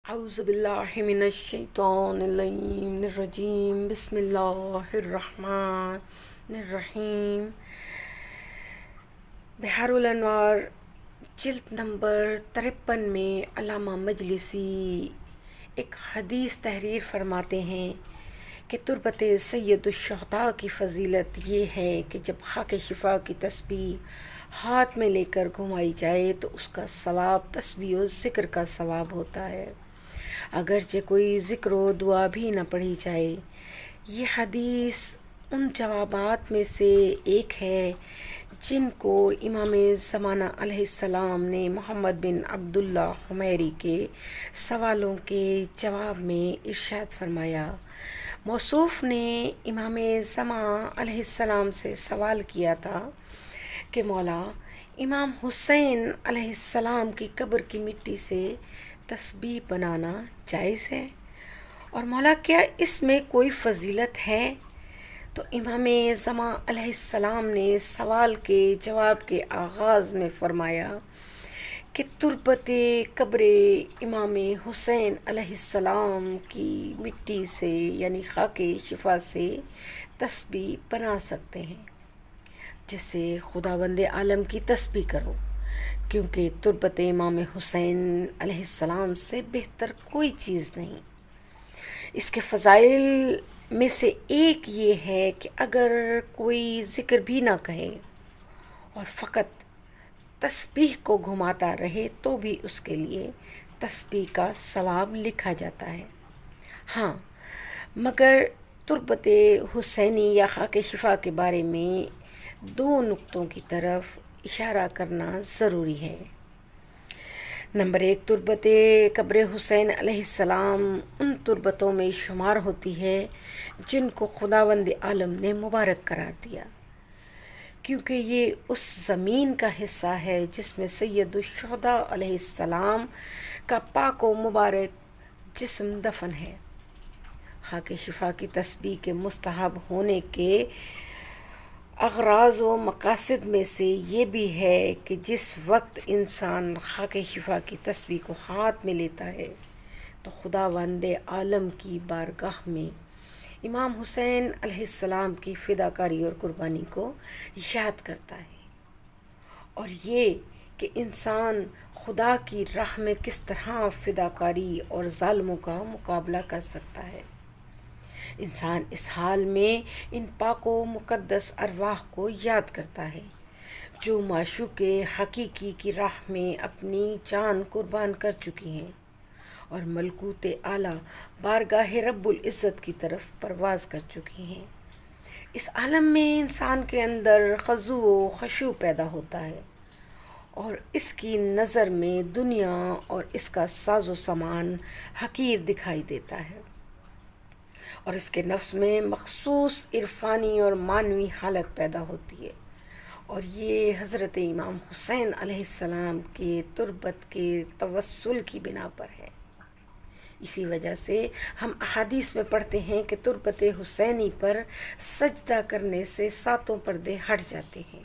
اعوذ باللہ من الشیطان اللعین الرجیم بسم اللہ الرحمن الرحیم۔ بحار الانوار جلد نمبر 53 میں علامہ مجلسی ایک حدیث تحریر فرماتے ہیں کہ تربت سید الشہداء کی فضیلت یہ ہے کہ جب خاک شفا کی تسبیح ہاتھ میں لے کر گھمائی جائے تو اس کا ثواب تسبیح و ذکر کا ثواب ہوتا ہے، اگرچہ کوئی ذکر و دعا بھی نہ پڑھی جائے۔ یہ حدیث ان جوابات میں سے ایک ہے جن کو امام زمانہ علیہ السلام نے محمد بن عبداللہ حمیری کے سوالوں کے جواب میں ارشاد فرمایا۔ موصوف نے امام زمانہ علیہ السلام سے سوال کیا تھا کہ مولا، امام حسین علیہ السلام کی قبر کی مٹی سے تسبیح بنانا جائز ہے، اور مولا کیا اس میں کوئی فضیلت ہے؟ تو امام زمان علیہ السلام نے سوال کے جواب کے آغاز میں فرمایا کہ تربت قبر امام حسین علیہ السلام کی مٹی سے یعنی خاک شفا سے تسبیح بنا سکتے ہیں، جس سے خداوند عالم کی تسبیح کرو، کیونکہ تربت امام حسین علیہ السلام سے بہتر کوئی چیز نہیں۔ اس کے فضائل میں سے ایک یہ ہے کہ اگر کوئی ذکر بھی نہ کہے اور فقط تسبیح کو گھماتا رہے تو بھی اس کے لیے تسبیح کا ثواب لکھا جاتا ہے۔ ہاں، مگر تربت حسینی یا خاک شفا کے بارے میں دو نقطوں کی طرف اشارہ کرنا ضروری ہے۔ نمبر 1، تربت قبر حسین علیہ السلام ان تربتوں میں شمار ہوتی ہے جن کو خداوند عالم نے مبارک قرار دیا، کیونکہ یہ اس زمین کا حصہ ہے جس میں سید الشہداء علیہ السلام کا پاک و مبارک جسم دفن ہے۔ خاک شفا کی تسبیح کے مستحب ہونے کے اغراض و مقاصد میں سے یہ بھی ہے کہ جس وقت انسان خاک شفا کی تسبیح کو ہاتھ میں لیتا ہے تو خداوند عالم کی بارگاہ میں امام حسین علیہ السلام کی فداکاری اور قربانی کو یاد کرتا ہے، اور یہ کہ انسان خدا کی راہ میں کس طرح فداکاری اور ظالموں کا مقابلہ کر سکتا ہے۔ انسان اس حال میں ان پاک و مقدس ارواح کو یاد کرتا ہے جو معشوق حقیقی کی راہ میں اپنی جان قربان کر چکی ہیں اور ملکوت اعلیٰ بارگاہ رب العزت کی طرف پرواز کر چکی ہیں۔ اس عالم میں انسان کے اندر خضوع و خشوع پیدا ہوتا ہے، اور اس کی نظر میں دنیا اور اس کا ساز و سامان حقیر دکھائی دیتا ہے، اور اس کے نفس میں مخصوص عرفانی اور معنوی حالت پیدا ہوتی ہے، اور یہ حضرت امام حسین علیہ السلام کے تربت کے توسل کی بنا پر ہے۔ اسی وجہ سے ہم احادیث میں پڑھتے ہیں کہ تربت حسینی پر سجدہ کرنے سے 7 پردے ہٹ جاتے ہیں۔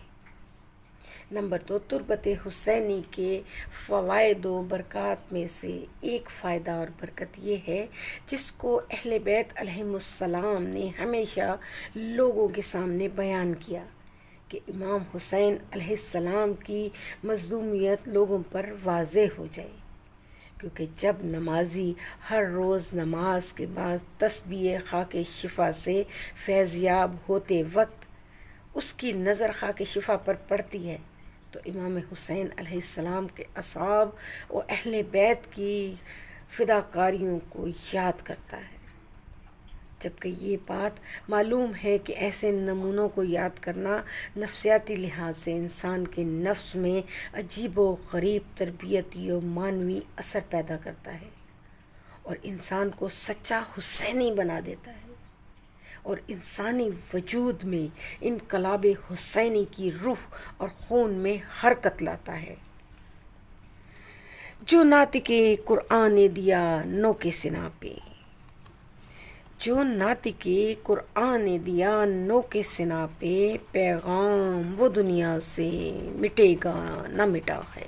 نمبر 2، تربت حسینی کے فوائد و برکات میں سے ایک فائدہ اور برکت یہ ہے جس کو اہل بیت علیہم السلام نے ہمیشہ لوگوں کے سامنے بیان کیا کہ امام حسین علیہ السلام کی مظلومیت لوگوں پر واضح ہو جائے، کیونکہ جب نمازی ہر روز نماز کے بعد تسبیح خاک شفا سے فیضیاب ہوتے وقت اس کی نظر خاک شفا پر پڑتی ہے تو امام حسین علیہ السلام کے اصحاب و اہل بیت کی فداکاریوں کو یاد کرتا ہے، جبکہ یہ بات معلوم ہے کہ ایسے نمونوں کو یاد کرنا نفسیاتی لحاظ سے انسان کے نفس میں عجیب و غریب تربیتی و معنوی اثر پیدا کرتا ہے، اور انسان کو سچا حسینی بنا دیتا ہے، اور انسانی وجود میں انقلاب حسینی کی روح اور خون میں حرکت لاتا ہے۔ جو ناطق قرآن دیا نو کے سنا پہ، جو ناطق قرآن دیا نو کے سنا پہ، پیغام وہ دنیا سے مٹے گا نہ مٹا ہے۔